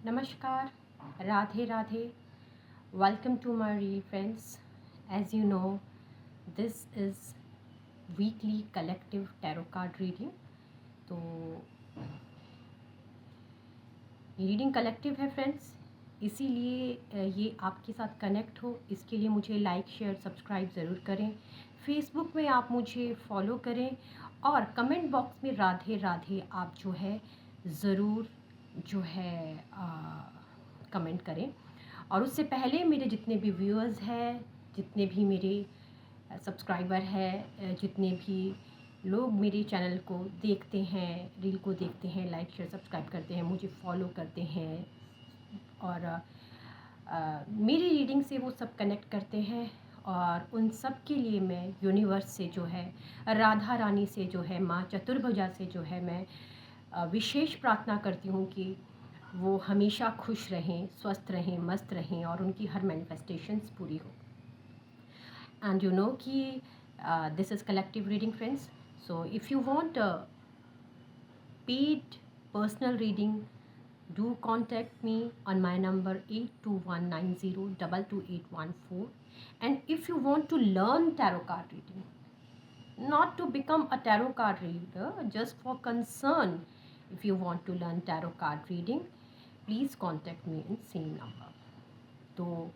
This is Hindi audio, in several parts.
Namaskar, Radhe Radhe. Welcome to my real friends. As you know, this is weekly collective tarot card reading. तो ये रीडिंग कलेक्टिव है फ्रेंड्स, इसीलिए ये आपके साथ कनेक्ट हो इसके लिए मुझे लाइक शेयर सब्सक्राइब ज़रूर करें। फेसबुक में आप मुझे फॉलो करें और कमेंट बॉक्स में राधे राधे आप जो है ज़रूर जो है कमेंट करें। और उससे पहले मेरे जितने भी व्यूअर्स हैं, जितने भी मेरे सब्सक्राइबर हैं, जितने भी लोग मेरे चैनल को देखते हैं, रील को देखते हैं, लाइक शेयर सब्सक्राइब करते हैं, मुझे फॉलो करते हैं और मेरी रीडिंग से वो सब कनेक्ट करते हैं, और उन सब के लिए मैं यूनिवर्स से जो है, राधा रानी से जो है, माँ चतुर्भुजा से जो है, मैं विशेष प्रार्थना करती हूँ कि वो हमेशा खुश रहें, स्वस्थ रहें, मस्त रहें और उनकी हर मैनिफेस्टेशंस पूरी हो। एंड यू नो कि this is collective reading friends, so if you want paid personal reading, do contact me on my number 8219022814. And if you want to learn tarot card reading, not to become a tarot card reader, just for concern, if you want to learn tarot card reading, please contact me in same number. तो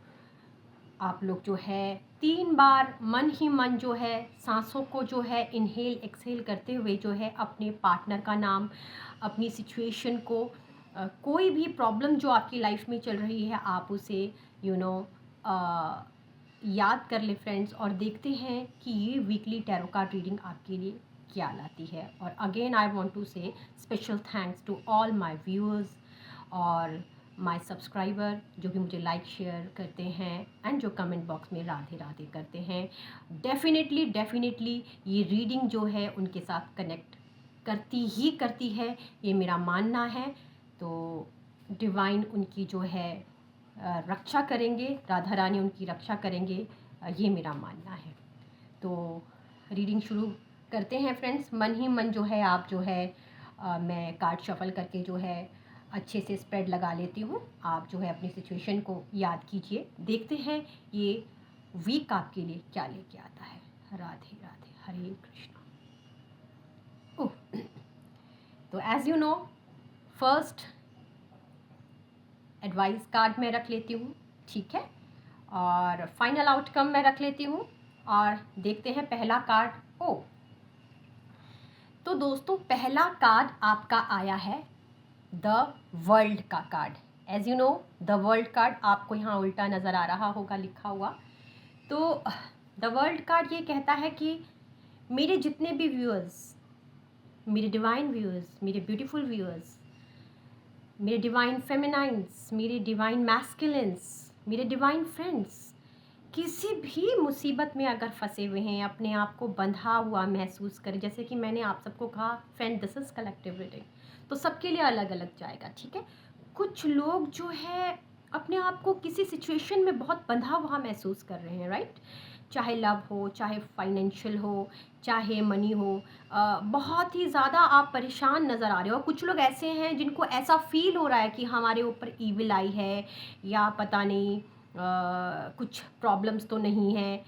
आप लोग जो है 3 बार मन ही मन जो है सांसों को जो है इनहेल एक्सहेल करते हुए जो है अपने पार्टनर का नाम, अपनी सिचुएशन को, कोई भी प्रॉब्लम जो आपकी लाइफ में चल रही है आप उसे याद कर ले फ्रेंड्स, और देखते हैं कि ये वीकली टैरो कार्ड रीडिंग आपके लिए क्या लाती है। और again I want to say special thanks to all my viewers और माय सब्सक्राइबर जो भी मुझे लाइक शेयर करते हैं एंड जो कमेंट बॉक्स में राधे राधे करते हैं। डेफिनेटली ये रीडिंग जो है उनके साथ कनेक्ट करती है, ये मेरा मानना है। तो डिवाइन उनकी जो है रक्षा करेंगे, राधा रानी उनकी रक्षा करेंगे, ये मेरा मानना है। तो रीडिंग शुरू करते हैं फ्रेंड्स। मन ही मन जो है आप जो है मैं कार्ड शफल करके जो है अच्छे से स्प्रेड लगा लेती हूँ। आप जो है अपनी सिचुएशन को याद कीजिए, देखते हैं ये वीक आपके लिए क्या लेके आता है। राधे राधे, हरे कृष्णा। ओह, तो as you know, first advice card मैं रख लेती हूँ, ठीक है, और फाइनल आउटकम मैं रख लेती हूँ और देखते हैं पहला कार्ड। ओ तो दोस्तों, पहला कार्ड आपका आया है द वर्ल्ड का card. As you know, the world card आपको यहाँ उल्टा नज़र आ रहा होगा लिखा हुआ। तो द वर्ल्ड कार्ड ये कहता है कि मेरे जितने भी व्यूअर्स, मेरे डिवाइन व्यूअर्स, मेरे ब्यूटीफुल व्यूअर्स, मेरे डिवाइन फेमिनाइंस, मेरे डिवाइन मैस्कुलिन्स, मेरे डिवाइन फ्रेंड्स, किसी भी मुसीबत में अगर फंसे हुए हैं, अपने आप को बंधा हुआ महसूस करें, जैसे कि मैंने आप सबको कहा friend this is collective reading, तो सबके लिए अलग अलग जाएगा, ठीक है। कुछ लोग जो है अपने आप को किसी सिचुएशन में बहुत बंधा हुआ महसूस कर रहे हैं, राइट, चाहे लव हो, चाहे फाइनेंशियल हो, चाहे मनी हो, बहुत ही ज़्यादा आप परेशान नज़र आ रहे हो। कुछ लोग ऐसे हैं जिनको ऐसा फील हो रहा है कि हमारे ऊपर ईविल आई है या पता नहीं कुछ प्रॉब्लम्स तो नहीं है,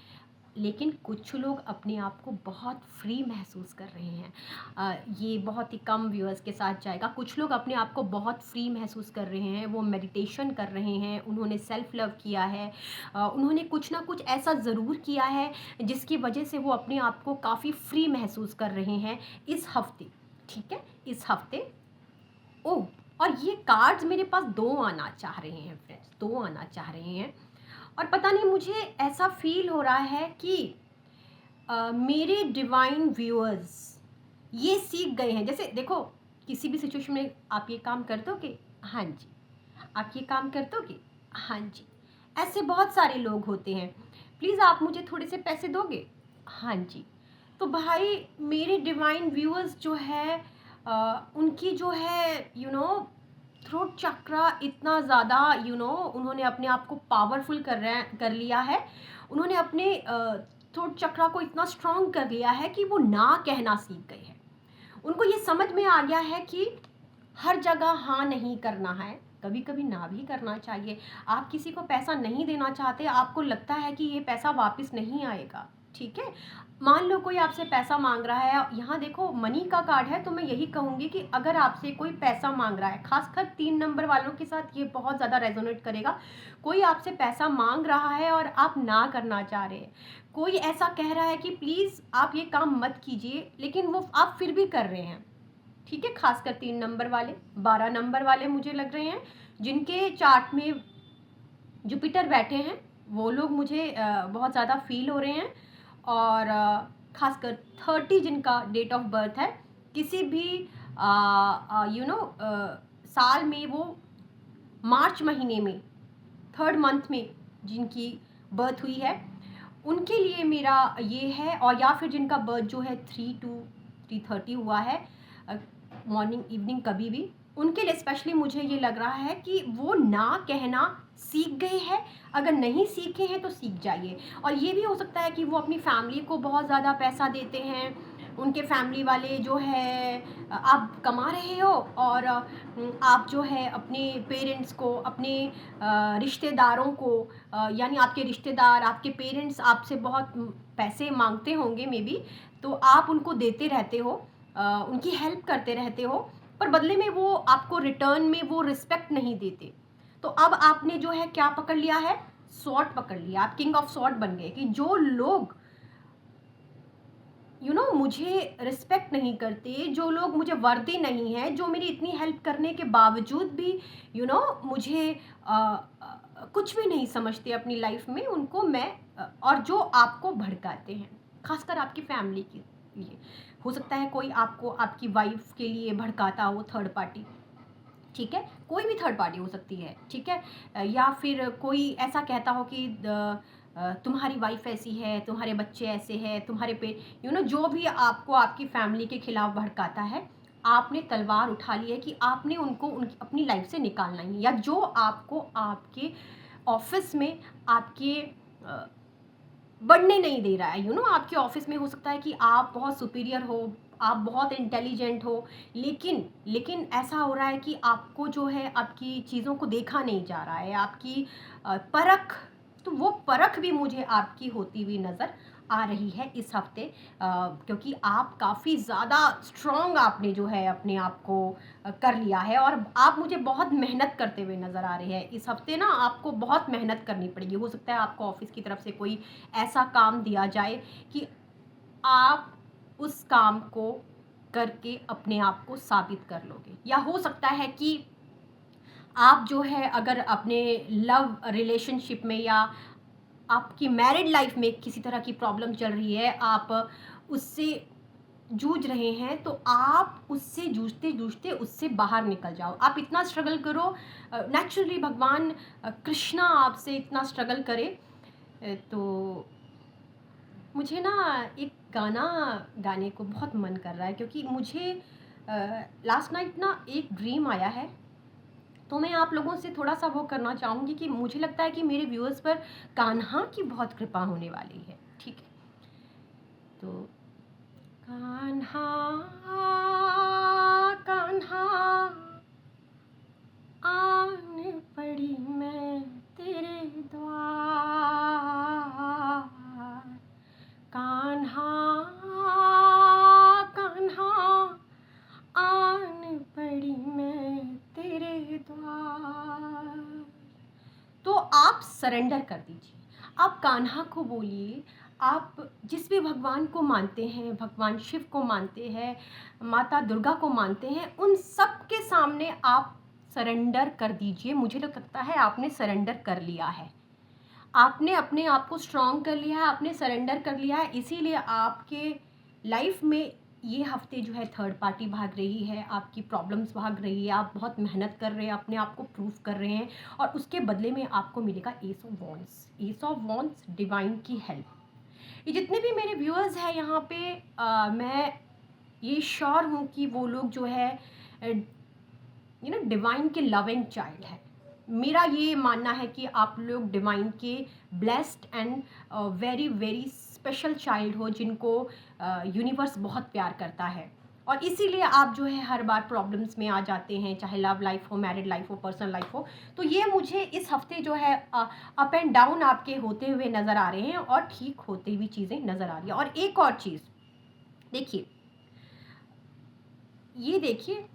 लेकिन कुछ लोग अपने आप को बहुत फ्री महसूस कर रहे हैं। ये बहुत ही कम व्यूअर्स के साथ जाएगा। कुछ लोग अपने आप को बहुत फ्री महसूस कर रहे हैं, वो मेडिटेशन कर रहे हैं, उन्होंने सेल्फ लव किया है, उन्होंने कुछ ना कुछ ऐसा ज़रूर किया है जिसकी वजह से वो अपने आप को काफ़ी फ्री महसूस कर रहे हैं इस हफ्ते, ठीक है, इस हफ्ते। ओह, और ये कार्ड्स मेरे पास 2 आना चाह रहे हैं फ्रेंड्स, 2 आना चाह रहे हैं, और पता नहीं मुझे ऐसा फील हो रहा है कि मेरे डिवाइन व्यूअर्स ये सीख गए हैं। जैसे देखो, किसी भी सिचुएशन में आप ये काम कर दोगे, हाँ जी, आप ये काम कर दोगे, हाँ जी, ऐसे बहुत सारे लोग होते हैं, प्लीज़ आप मुझे थोड़े से पैसे दोगे, हाँ जी। तो भाई मेरे डिवाइन व्यूअर्स जो है उनकी जो है थ्रोट चक्रा इतना ज़्यादा उन्होंने अपने आप को पावरफुल कर लिया है। उन्होंने अपने थ्रोट चक्रा को इतना स्ट्रॉन्ग कर लिया है कि वो ना कहना सीख गए हैं। उनको ये समझ में आ गया है कि हर जगह हाँ नहीं करना है, कभी कभी ना भी करना चाहिए। आप किसी को पैसा नहीं देना चाहते, आपको लगता है कि ये पैसा वापस नहीं आएगा, ठीक है। मान लो कोई आपसे पैसा मांग रहा है, यहाँ देखो मनी का कार्ड है, तो मैं यही कहूँगी कि अगर आपसे कोई पैसा मांग रहा है, खासकर 3 नंबर वालों के साथ ये बहुत ज़्यादा रेजोनेट करेगा। कोई आपसे पैसा मांग रहा है और आप ना करना चाह रहे हैं, कोई ऐसा कह रहा है कि प्लीज़ आप ये काम मत कीजिए, लेकिन वो आप फिर भी कर रहे हैं, ठीक है। खासकर 3 नंबर वाले, 12 नंबर वाले मुझे लग रहे हैं, जिनके चार्ट में जुपिटर बैठे हैं, वो लोग मुझे बहुत ज़्यादा फील हो रहे हैं। और खासकर 30 जिनका डेट ऑफ बर्थ है, किसी भी साल में, वो मार्च महीने में 3rd मंथ में जिनकी बर्थ हुई है, उनके लिए मेरा ये है। और या फिर जिनका बर्थ जो है 3 to 3:30 हुआ है, मॉर्निंग इवनिंग कभी भी, उनके लिए स्पेशली मुझे ये लग रहा है कि वो ना कहना सीख गए हैं। अगर नहीं सीखे हैं तो सीख जाइए। और ये भी हो सकता है कि वो अपनी फैमिली को बहुत ज़्यादा पैसा देते हैं, उनके फैमिली वाले जो है, आप कमा रहे हो और आप जो है अपने पेरेंट्स को, अपने रिश्तेदारों को, यानी आपके रिश्तेदार, आपके पेरेंट्स आपसे बहुत पैसे मांगते होंगे मे बी, तो आप उनको देते रहते हो, उनकी हेल्प करते रहते हो, पर बदले में वो आपको रिटर्न में वो रिस्पेक्ट नहीं देते। तो अब आपने जो है क्या पकड़ लिया है, स्वॉर्ड पकड़ लिया, आप किंग ऑफ स्वॉर्ड बन गए कि जो लोग मुझे रिस्पेक्ट नहीं करते, जो लोग मुझे वर्दी नहीं है, जो मेरी इतनी हेल्प करने के बावजूद भी मुझे कुछ भी नहीं समझते अपनी लाइफ में, उनको मैं और जो आपको भड़काते हैं, खासकर आपकी फैमिली के लिए। हो सकता है कोई आपको आपकी वाइफ के लिए भड़काता हो, थर्ड पार्टी, ठीक है, कोई भी थर्ड पार्टी हो सकती है, ठीक है। या फिर कोई ऐसा कहता हो कि तुम्हारी वाइफ ऐसी है, तुम्हारे बच्चे ऐसे हैं, तुम्हारे पे जो भी आपको आपकी फैमिली के खिलाफ भड़काता है, आपने तलवार उठा ली है कि आपने उनको उनकी अपनी लाइफ से निकालना ही है। या जो आपको आपके ऑफिस में आपके बढ़ने नहीं दे रहा है, आपके ऑफिस में हो सकता है कि आप बहुत सुपीरियर हो, आप बहुत इंटेलिजेंट हो, लेकिन ऐसा हो रहा है कि आपको जो है आपकी चीज़ों को देखा नहीं जा रहा है, आपकी परख, तो वो परख भी मुझे आपकी होती हुई नज़र आ रही है इस हफ्ते, क्योंकि आप काफ़ी ज़्यादा स्ट्रॉन्ग आपने जो है अपने आप को कर लिया है, और आप मुझे बहुत मेहनत करते हुए नज़र आ रहे हैं इस हफ्ते ना। आपको बहुत मेहनत करनी पड़ेगी। हो सकता है आपको ऑफिस की तरफ से कोई ऐसा काम दिया जाए कि आप उस काम को करके अपने आप को साबित कर लोगे। या हो सकता है कि आप जो है अगर अपने लव रिलेशनशिप में या आपकी मैरिड लाइफ में किसी तरह की प्रॉब्लम चल रही है, आप उससे जूझ रहे हैं, तो आप उससे जूझते जूझते उससे बाहर निकल जाओ। आप इतना स्ट्रगल करो, नेचुरली भगवान कृष्णा आपसे इतना स्ट्रगल करे। तो मुझे ना एक गाना गाने को बहुत मन कर रहा है, क्योंकि मुझे लास्ट नाइट ना एक ड्रीम आया है, तो मैं आप लोगों से थोड़ा सा वो करना चाहूँगी कि मुझे लगता है कि मेरे व्यूअर्स पर कान्हा की बहुत कृपा होने वाली है, ठीक है। तो कान्हा कान्हा आन पड़ी मैं तेरे द्वार, कान्हा कान्हा आन पड़ी मैं तेरे द्वार। तो आप सरेंडर कर दीजिए, आप कान्हा को बोलिए। आप जिस भी भगवान को मानते हैं, भगवान शिव को मानते हैं, माता दुर्गा को मानते हैं, उन सब के सामने आप सरेंडर कर दीजिए। मुझे तो लगता है आपने सरेंडर कर लिया है, आपने अपने आप को स्ट्रॉन्ग कर लिया है, आपने सरेंडर कर लिया है। इसीलिए आपके लाइफ में ये हफ्ते जो है थर्ड पार्टी भाग रही है, आपकी प्रॉब्लम्स भाग रही है, आप बहुत मेहनत कर रहे हैं, अपने आप को प्रूव कर रहे हैं, और उसके बदले में आपको मिलेगा S of wands. S of wands, divine की हेल्प। ये जितने भी मेरे व्यूअर्स हैं यहाँ पे, मैं ये श्योर हूँ कि वो लोग जो है डिवाइन के लविंग चाइल्ड है। मेरा ये मानना है कि आप लोग डिवाइन के blessed and very very special child हो, जिनको यूनिवर्स बहुत प्यार करता है। और इसीलिए आप जो है हर बार प्रॉब्लम्स में आ जाते हैं, चाहे लव लाइफ हो, मैरिड लाइफ हो, पर्सनल लाइफ हो। तो ये मुझे इस हफ्ते जो है अप एंड डाउन आपके होते हुए नज़र आ रहे हैं और ठीक होते हुई चीज़ें नज़र आ रही है। और एक और चीज़ देखिए, ये देखिए,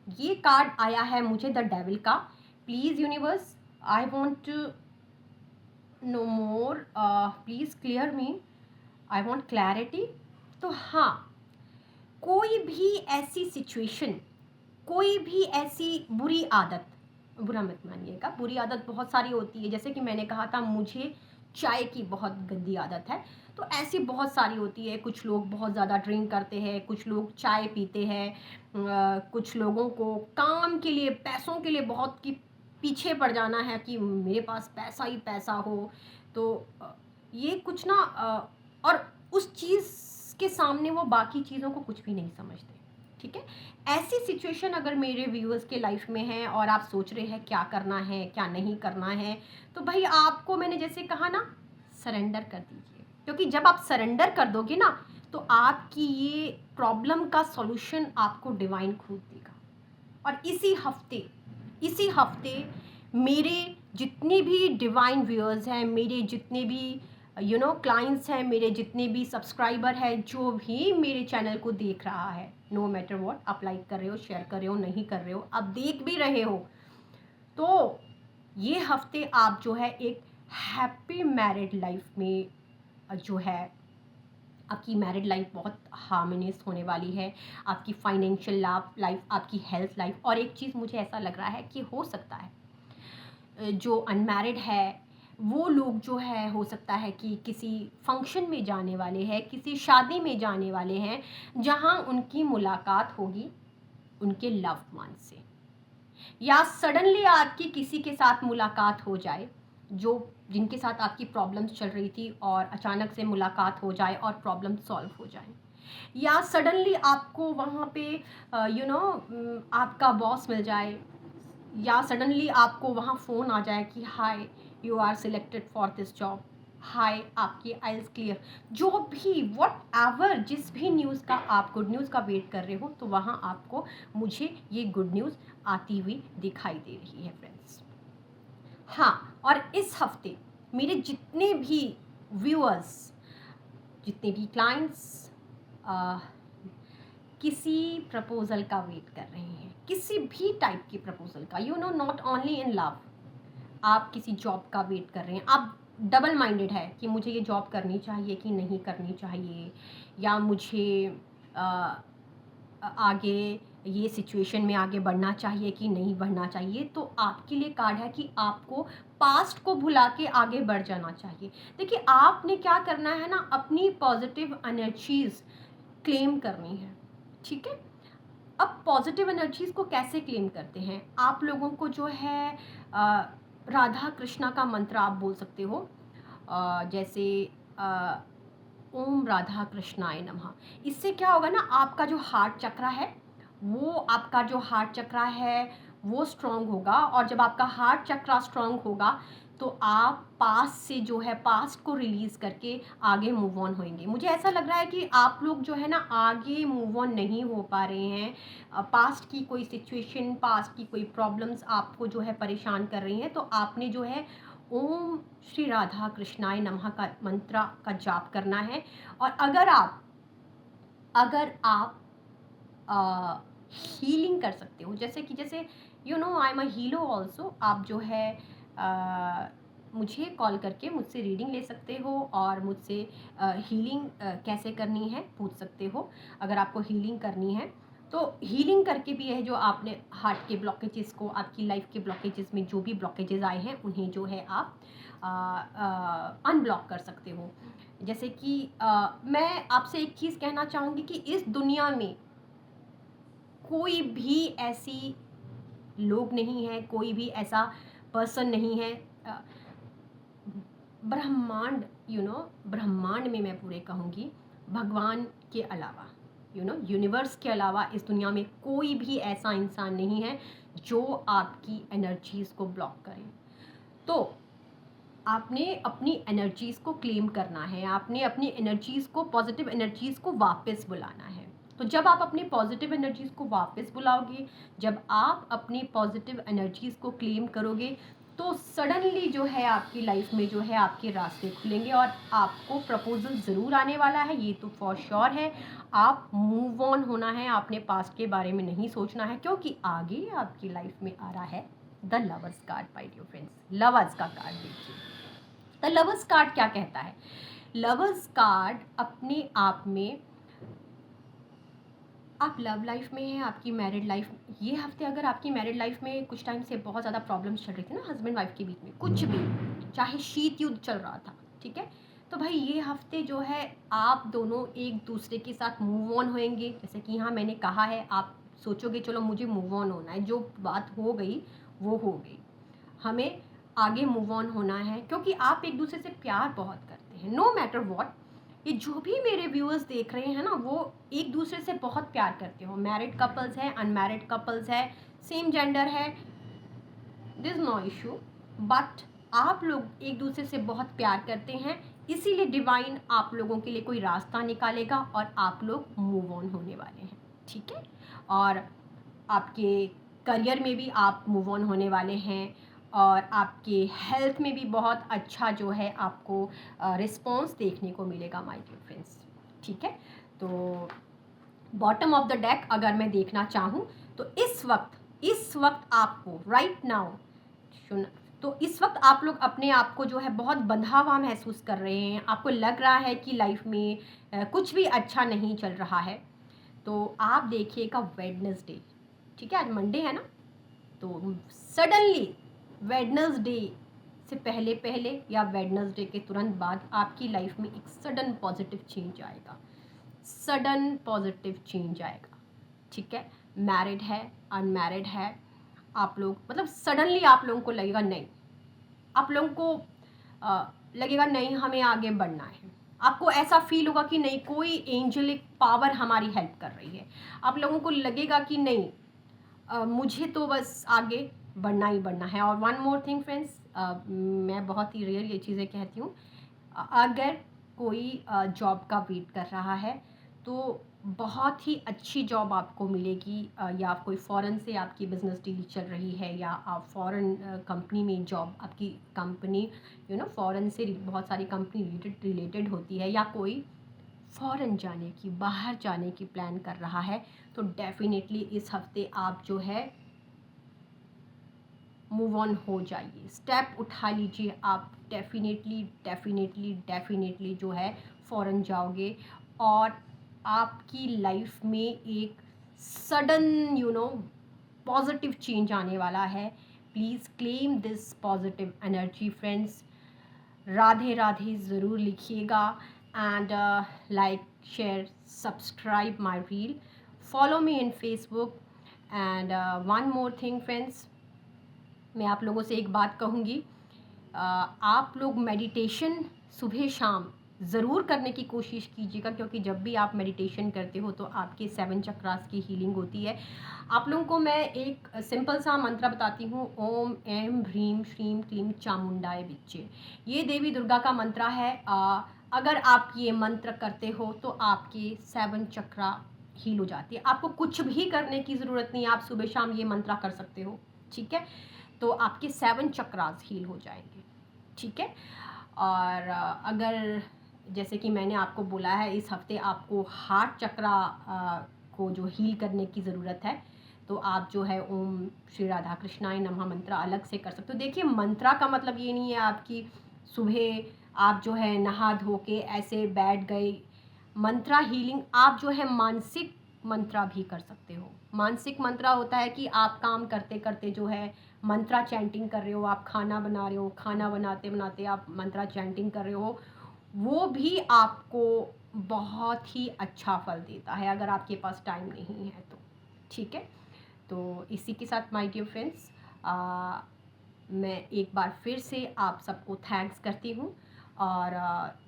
ये कार्ड आया है मुझे द डेविल का। Please universe, I want to know more, please clear me, I want clarity. तो हाँ, कोई भी ऐसी सिचुएशन, कोई भी ऐसी बुरी आदत, बुरा मत मानिएगा, बुरी आदत बहुत सारी होती है। जैसे कि मैंने कहा था मुझे चाय की बहुत गंदी आदत है, तो ऐसी बहुत सारी होती है। कुछ लोग बहुत ज़्यादा ड्रिंक करते हैं, कुछ लोग चाय पीते हैं, कुछ लोगों को काम के लिए, पैसों के लिए बहुत कि पीछे पड़ जाना है कि मेरे पास पैसा ही पैसा हो। तो ये कुछ ना और उस चीज़ के सामने वो बाकी चीज़ों को कुछ भी नहीं समझते। ठीक है, ऐसी सिचुएशन अगर मेरे व्यूअर्स के लाइफ में है और आप सोच रहे हैं क्या करना है क्या नहीं करना है, तो भाई आपको मैंने जैसे कहा ना, सरेंडर कर दीजिए। क्योंकि जब आप सरेंडर कर दोगे ना, तो आपकी ये प्रॉब्लम का सॉल्यूशन आपको डिवाइन खुद देगा। और इसी हफ्ते मेरे जितने भी डिवाइन व्यूअर्स हैं, मेरे जितने भी क्लाइंट्स हैं, मेरे जितने भी सब्सक्राइबर हैं, जो भी मेरे चैनल को देख रहा है, नो मैटर व्हाट, आप लाइक कर रहे हो, शेयर कर रहे हो, नहीं कर रहे हो, आप देख भी रहे हो, तो ये हफ्ते आप जो है एक हैप्पी मैरिड लाइफ में जो है, आपकी मैरिड लाइफ बहुत हार्मोनियस होने वाली है, आपकी फाइनेंशियल लाइफ, आपकी हेल्थ लाइफ। और एक चीज़ मुझे ऐसा लग रहा है कि हो सकता है जो अनमैरिड है वो लोग जो है, हो सकता है कि किसी फंक्शन में जाने वाले हैं, किसी शादी में जाने वाले हैं, जहां उनकी मुलाकात होगी उनके लव्ड वन से, या सडनली आपकी किसी के साथ मुलाकात हो जाए जो जिनके साथ आपकी प्रॉब्लम्स चल रही थी, और अचानक से मुलाकात हो जाए और प्रॉब्लम सॉल्व हो जाए। या सडनली आपको वहाँ पे आपका बॉस मिल जाए, या सडनली आपको वहाँ फ़ोन आ जाए कि hi, you are selected for this job, hi आपकी आइल्स क्लियर, जो भी वट एवर, जिस भी न्यूज़ का आप गुड न्यूज़ का वेट कर रहे हो, तो वहाँ आपको मुझे ये गुड न्यूज़ आती हुई दिखाई दे रही है फ्रेंड्स। हाँ, और इस हफ्ते मेरे जितने भी व्यूअर्स, जितने भी क्लाइंट्स किसी प्रपोजल का वेट कर रहे हैं, किसी भी टाइप की प्रपोजल का, नॉट ओनली इन लव, आप किसी जॉब का वेट कर रहे हैं, आप डबल माइंडेड है कि मुझे ये जॉब करनी चाहिए कि नहीं करनी चाहिए, या मुझे आगे ये सिचुएशन में आगे बढ़ना चाहिए कि नहीं बढ़ना चाहिए, तो आपके लिए कार्ड है कि आपको पास्ट को भुला के आगे बढ़ जाना चाहिए। देखिए, आपने क्या करना है ना, अपनी पॉजिटिव एनर्जीज क्लेम करनी है। ठीक है, अब पॉजिटिव एनर्जीज को कैसे क्लेम करते हैं, आप लोगों को जो है राधा कृष्णा का मंत्र आप बोल सकते हो, जैसे ओम राधा कृष्णाय नमः। इससे क्या होगा ना, आपका जो हार्ट चक्रा है, वो स्ट्रांग होगा, और जब आपका हार्ट चक्रा स्ट्रांग होगा तो आप पास्ट से जो है, पास्ट को रिलीज़ करके आगे मूव ऑन होंगे। मुझे ऐसा लग रहा है कि आप लोग जो है ना, आगे मूव ऑन नहीं हो पा रहे हैं। पास्ट की कोई सिचुएशन, पास्ट की कोई प्रॉब्लम्स आपको जो है परेशान कर रही हैं, तो आपने जो है ओम श्री राधा कृष्णाय नमः का मंत्र का जाप करना है। और अगर आप हीलिंग कर सकते हो, जैसे I am a Helo also, आप जो है मुझे कॉल करके मुझसे रीडिंग ले सकते हो, और मुझसे हीलिंग कैसे करनी है पूछ सकते हो। अगर आपको हीलिंग करनी है तो हीलिंग करके भी है, जो आपने हार्ट के ब्लॉकेजेस को, आपकी लाइफ के ब्लॉकेजेस में जो भी ब्लॉकेजेस आए हैं, उन्हें जो है आप अनब्लॉक कर सकते हो। जैसे कि मैं आपसे एक चीज़ कहना चाहूँगी कि इस दुनिया में कोई भी ऐसी लोग नहीं है, कोई भी ऐसा पर्सन नहीं है, ब्रह्मांड ब्रह्मांड में मैं पूरे कहूँगी, भगवान के अलावा, यूनिवर्स के अलावा इस दुनिया में कोई भी ऐसा इंसान नहीं है जो आपकी एनर्जीज़ को ब्लॉक करे। तो आपने अपनी एनर्जीज़ को क्लेम करना है, आपने अपनी एनर्जीज़ को, पॉजिटिव एनर्जीज़ को वापस बुलाना है। तो जब आप अपनी पॉजिटिव एनर्जीज़ को वापस बुलाओगे, जब आप अपनी पॉजिटिव एनर्जीज़ को क्लेम करोगे, तो सडनली जो है आपकी लाइफ में जो है आपके रास्ते खुलेंगे और आपको प्रपोजल ज़रूर आने वाला है, ये तो फॉर श्योर है। आप मूव ऑन होना है, आपने पास्ट के बारे में नहीं सोचना है, क्योंकि आगे आपकी लाइफ में आ रहा है the lovers card my dear friends. Lovers का कार्ड देखिए, द लवर्स कार्ड क्या कहता है। लवर्स कार्ड अपने आप में, आप लव लाइफ में हैं, आपकी मैरिड लाइफ, ये हफ्ते अगर आपकी मैरिड लाइफ में कुछ टाइम से बहुत ज़्यादा प्रॉब्लम्स चल रही थी ना हस्बैंड वाइफ के बीच में, कुछ भी, चाहे शीत युद्ध चल रहा था, ठीक है, तो भाई ये हफ्ते जो है आप दोनों एक दूसरे के साथ मूव ऑन होएंगे। जैसे कि यहाँ मैंने कहा है, आप सोचोगे चलो मुझे मूव ऑन होना है, जो बात हो गई वो हो गई, हमें आगे मूव ऑन होना है, क्योंकि आप एक दूसरे से प्यार बहुत करते हैं। नो मैटर वॉट, ये जो भी मेरे व्यूअर्स देख रहे हैं ना, वो एक दूसरे से बहुत प्यार करते हो। मैरिड कपल्स हैं, अनमैरिड कपल्स है, सेम जेंडर है, this is no issue, but आप लोग एक दूसरे से बहुत प्यार करते हैं, इसीलिए डिवाइन आप लोगों के लिए कोई रास्ता निकालेगा और आप लोग मूव ऑन होने वाले हैं, ठीक है। और आपके करियर में भी आप मूव ऑन होने वाले हैं, और आपके हेल्थ में भी बहुत अच्छा जो है आपको रिस्पॉन्स देखने को मिलेगा माय डियर फ्रेंड्स, ठीक है। तो बॉटम ऑफ द डेक अगर मैं देखना चाहूँ तो इस वक्त आपको राइट नाउ तो इस वक्त आप लोग अपने आप को जो है बहुत बंधा हुआ महसूस कर रहे हैं, आपको लग रहा है कि लाइफ में कुछ भी अच्छा नहीं चल रहा है। तो आप देखिएगा वेडनेसडे, ठीक है, आज मंडे है ना, तो सडनली वेडनेसडे से पहले पहले या वेडनेसडे के तुरंत बाद आपकी लाइफ में एक सडन पॉजिटिव चेंज आएगा, सडन पॉजिटिव चेंज आएगा, ठीक है। मैरिड है, अनमैरिड है, आप लोग मतलब सडनली आप लोगों को लगेगा नहीं, आप लोगों को लगेगा नहीं हमें आगे बढ़ना है, आपको ऐसा फील होगा कि नहीं कोई एंजलिक पावर हमारी हेल्प कर रही है, आप लोगों को लगेगा कि नहीं मुझे तो बस आगे बढ़ना ही बढ़ना है। और वन मोर थिंग फ्रेंड्स, मैं बहुत ही रेयर ये चीज़ें कहती हूँ, अगर कोई जॉब का वेट कर रहा है तो बहुत ही अच्छी जॉब आपको मिलेगी, या कोई फ़ॉरेन से आपकी बिज़नेस डील चल रही है, या आप फ़ॉरेन कंपनी में जॉब, आपकी कंपनी फ़ॉरेन से बहुत सारी कंपनी रिलेटेड होती है, या कोई फ़ॉरेन जाने की, बाहर जाने की प्लान कर रहा है, तो डेफिनेटली इस हफ्ते आप जो है मूव ऑन हो जाइए, स्टेप उठा लीजिए, आप डेफिनेटली जो है फ़ॉरेन जाओगे और आपकी लाइफ में एक सडन पॉजिटिव चेंज आने वाला है। Please claim this positive energy friends. Radhe Radhe ज़रूर लिखिएगा, and like share subscribe my reel, follow me in Facebook, and one more thing friends, मैं आप लोगों से एक बात कहूँगी, आप लोग मेडिटेशन सुबह शाम ज़रूर करने की कोशिश कीजिएगा, क्योंकि जब भी आप मेडिटेशन करते हो तो आपके 7 चक्रास की हीलिंग होती है। आप लोगों को मैं एक सिंपल सा मंत्र बताती हूँ, ओम ऐं ह्रीं श्रीं क्लीं चामुंडाय विच्चे। ये देवी दुर्गा का मंत्र है। अगर आप ये मंत्र करते हो तो आपके 7 चक्रा हील हो जाती है, आपको कुछ भी करने की ज़रूरत नहीं है, आप सुबह शाम ये मंत्र कर सकते हो, ठीक है। तो आपके 7 चक्रास हील हो जाएंगे, ठीक है। और अगर जैसे कि मैंने आपको बोला है, इस हफ्ते आपको हार्ट चक्रा को जो हील करने की ज़रूरत है, तो आप जो है ओम श्री राधा कृष्णाय नमः मंत्र अलग से कर सकते हो। देखिए मंत्रा का मतलब ये नहीं है आपकी सुबह आप जो है नहा धो के ऐसे बैठ गए। मंत्रा हीलिंग आप जो है मानसिक मंत्रा भी कर सकते हो। मानसिक मंत्रा होता है कि आप काम करते करते जो है मंत्रा चैंटिंग कर रहे हो, आप खाना बना रहे हो, खाना बनाते बनाते आप मंत्रा चैंटिंग कर रहे हो, वो भी आपको बहुत ही अच्छा फल देता है अगर आपके पास टाइम नहीं है तो, ठीक है। तो इसी के साथ माय डियर फ्रेंड्स, मैं एक बार फिर से आप सबको थैंक्स करती हूँ, और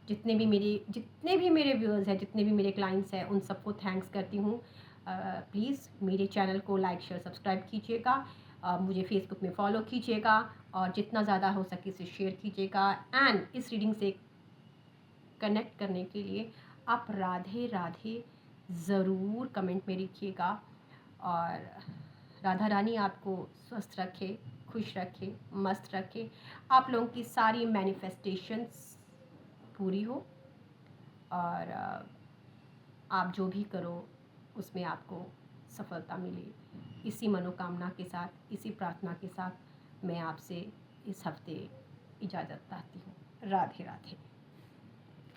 जितने भी मेरे व्यूअर्स हैं, जितने भी मेरे क्लाइंट्स हैं, उन सबको थैंक्स करती हूँ। प्लीज़ मेरे चैनल को लाइक शेयर सब्सक्राइब कीजिएगा, मुझे फेसबुक में फॉलो कीजिएगा, और जितना ज़्यादा हो सके इसे शेयर कीजिएगा। एंड इस रीडिंग से कनेक्ट करने के लिए आप राधे राधे ज़रूर कमेंट में लिखिएगा। और राधा रानी आपको स्वस्थ रखे, खुश रखे, मस्त रखे, आप लोगों की सारी मैनिफेस्टेशंस पूरी हो, और आप जो भी करो उसमें आपको सफलता मिले। इसी मनोकामना के साथ, इसी प्रार्थना के साथ मैं आपसे इस हफ्ते इजाज़त चाहती हूँ। राधे राधे।